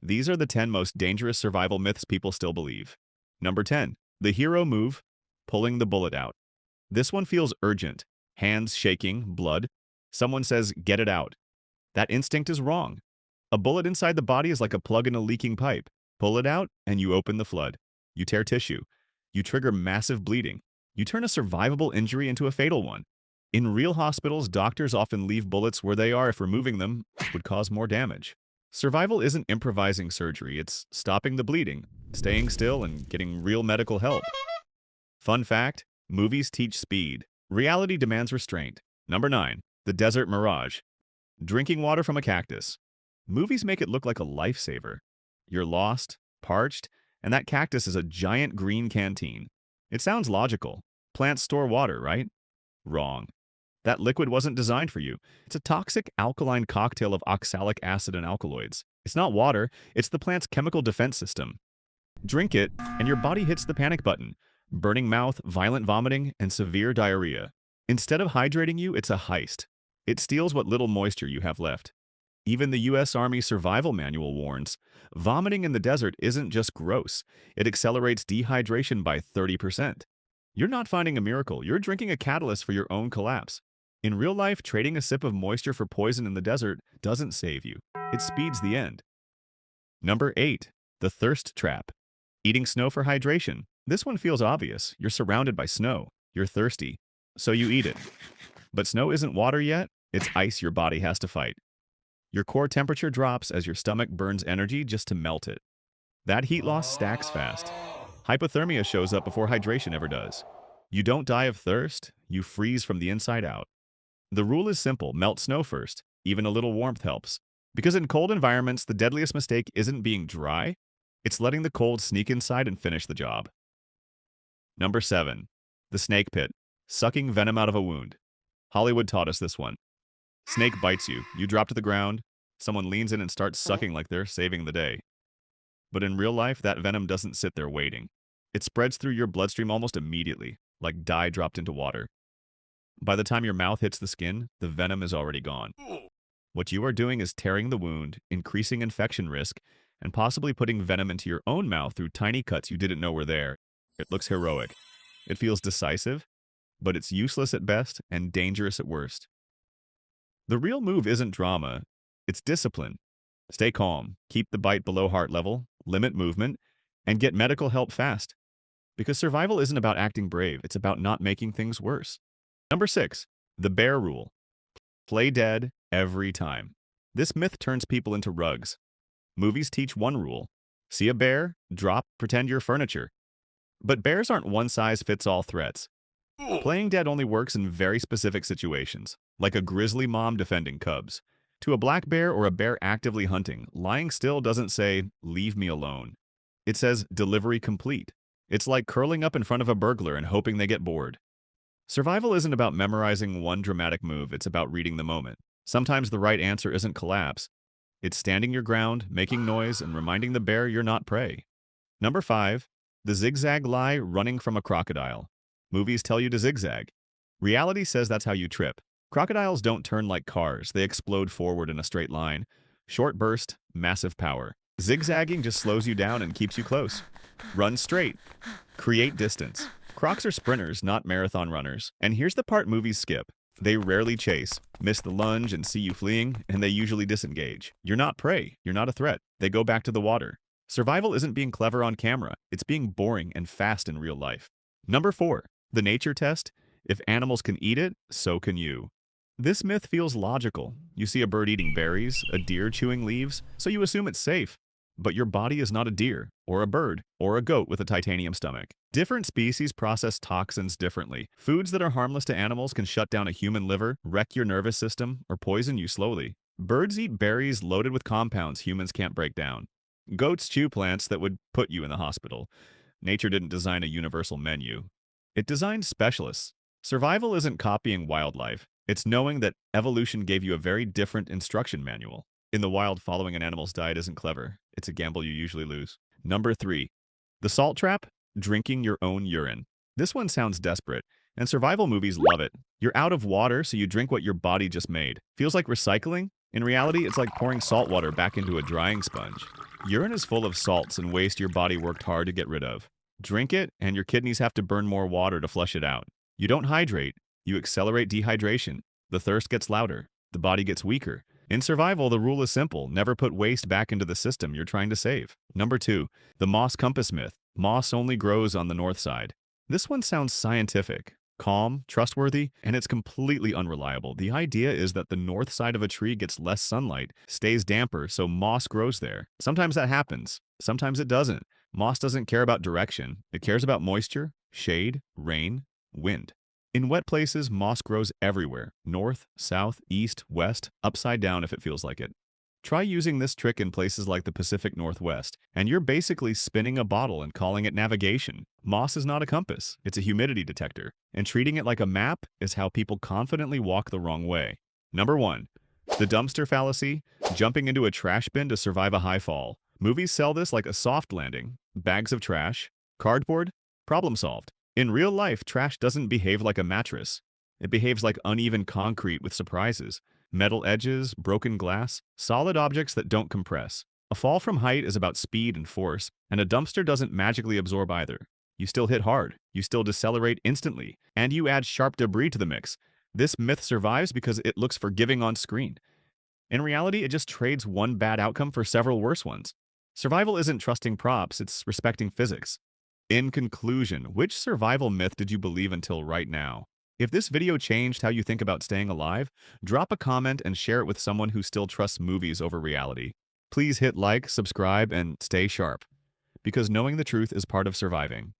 These are the 10 most dangerous survival myths people still believe. Number 10. The hero move, pulling the bullet out. This one feels urgent. Hands shaking, blood. Someone says, get it out. That instinct is wrong. A bullet inside the body is like a plug in a leaking pipe. Pull it out, and you open the flood. You tear tissue. You trigger massive bleeding. You turn a survivable injury into a fatal one. In real hospitals, doctors often leave bullets where they are if removing them would cause more damage. Survival isn't improvising surgery, it's stopping the bleeding, staying still, and getting real medical help. Fun fact, movies teach speed. Reality demands restraint. Number 9. The desert mirage. Drinking water from a cactus. Movies make it look like a lifesaver. You're lost, parched, and that cactus is a giant green canteen. It sounds logical. Plants store water, right? Wrong. That liquid wasn't designed for you. It's a toxic alkaline cocktail of oxalic acid and alkaloids. It's not water, it's the plant's chemical defense system. Drink it, and your body hits the panic button. Burning mouth, violent vomiting, and severe diarrhea. Instead of hydrating you, it's a heist. It steals what little moisture you have left. Even the U.S. Army Survival Manual warns, vomiting in the desert isn't just gross, it accelerates dehydration by 30%. You're not finding a miracle, you're drinking a catalyst for your own collapse. In real life, trading a sip of moisture for poison in the desert doesn't save you. It speeds the end. Number 8. The thirst trap. Eating snow for hydration. This one feels obvious. You're surrounded by snow. You're thirsty. So you eat it. But snow isn't water yet. It's ice your body has to fight. Your core temperature drops as your stomach burns energy just to melt it. That heat loss stacks fast. Hypothermia shows up before hydration ever does. You don't die of thirst, you freeze from the inside out. The rule is simple, melt snow first. Even a little warmth helps. Because in cold environments, the deadliest mistake isn't being dry, it's letting the cold sneak inside and finish the job. Number 7. The snake pit. Sucking venom out of a wound. Hollywood taught us this one. Snake bites you, you drop to the ground, someone leans in and starts sucking like they're saving the day. But in real life, that venom doesn't sit there waiting. It spreads through your bloodstream almost immediately, like dye dropped into water. By the time your mouth hits the skin, the venom is already gone. What you are doing is tearing the wound, increasing infection risk, and possibly putting venom into your own mouth through tiny cuts you didn't know were there. It looks heroic. It feels decisive, but it's useless at best and dangerous at worst. The real move isn't drama, it's discipline. Stay calm, keep the bite below heart level, limit movement, and get medical help fast. Because survival isn't about acting brave, it's about not making things worse. Number 6. The bear rule. Play dead every time. This myth turns people into rugs. Movies teach one rule. See a bear, drop, pretend you're furniture. But bears aren't one-size-fits-all threats. Playing dead only works in very specific situations, like a grizzly mom defending cubs. To a black bear or a bear actively hunting, lying still doesn't say, leave me alone. It says, delivery complete. It's like curling up in front of a burglar and hoping they get bored. Survival isn't about memorizing one dramatic move, it's about reading the moment. Sometimes the right answer isn't collapse. It's standing your ground, making noise, and reminding the bear you're not prey. Number 5. The zigzag lie running from a crocodile. Movies tell you to zigzag. Reality says that's how you trip. Crocodiles don't turn like cars, they explode forward in a straight line. Short burst, massive power. Zigzagging just slows you down and keeps you close. Run straight. Create distance. Crocs are sprinters, not marathon runners. And here's the part movies skip. They rarely chase, miss the lunge and see you fleeing, and they usually disengage. You're not prey, you're not a threat. They go back to the water. Survival isn't being clever on camera, it's being boring and fast in real life. Number 4. The nature test. If animals can eat it, so can you. This myth feels logical. You see a bird eating berries, a deer chewing leaves, so you assume it's safe. But your body is not a deer, or a bird, or a goat with a titanium stomach. Different species process toxins differently. Foods that are harmless to animals can shut down a human liver, wreck your nervous system, or poison you slowly. Birds eat berries loaded with compounds humans can't break down. Goats chew plants that would put you in the hospital. Nature didn't design a universal menu. It designed specialists. Survival isn't copying wildlife. It's knowing that evolution gave you a very different instruction manual. In the wild, following an animal's diet isn't clever. It's a gamble you usually lose. Number 3. The salt trap. Drinking your own urine. This one sounds desperate, and survival movies love it. You're out of water, so you drink what your body just made. Feels like recycling? In reality, it's like pouring salt water back into a drying sponge. Urine is full of salts and waste your body worked hard to get rid of. Drink it, and your kidneys have to burn more water to flush it out. You don't hydrate, you accelerate dehydration. The thirst gets louder, the body gets weaker. In survival, the rule is simple: never put waste back into the system you're trying to save. Number 2, the moss compass myth. Moss only grows on the north side. This one sounds scientific, calm, trustworthy, and it's completely unreliable. The idea is that the north side of a tree gets less sunlight, stays damper, so moss grows there. Sometimes that happens, sometimes it doesn't. Moss doesn't care about direction, it cares about moisture, shade, rain, wind. In wet places, moss grows everywhere: north, south, east, west, upside down if it feels like it. Try using this trick in places like the Pacific Northwest, and you're basically spinning a bottle and calling it navigation. Moss is not a compass, it's a humidity detector, and treating it like a map is how people confidently walk the wrong way. Number 1, the dumpster fallacy: jumping into a trash bin to survive a high fall. Movies sell this like a soft landing. Bags of trash, cardboard, problem solved. In real life, trash doesn't behave like a mattress. It behaves like uneven concrete with surprises. Metal edges, broken glass, solid objects that don't compress. A fall from height is about speed and force, and a dumpster doesn't magically absorb either. You still hit hard, you still decelerate instantly, and you add sharp debris to the mix. This myth survives because it looks forgiving on screen. In reality, it just trades one bad outcome for several worse ones. Survival isn't trusting props, it's respecting physics. In conclusion, which survival myth did you believe until right now? If this video changed how you think about staying alive, drop a comment and share it with someone who still trusts movies over reality. Please hit like, subscribe, and stay sharp, because knowing the truth is part of surviving.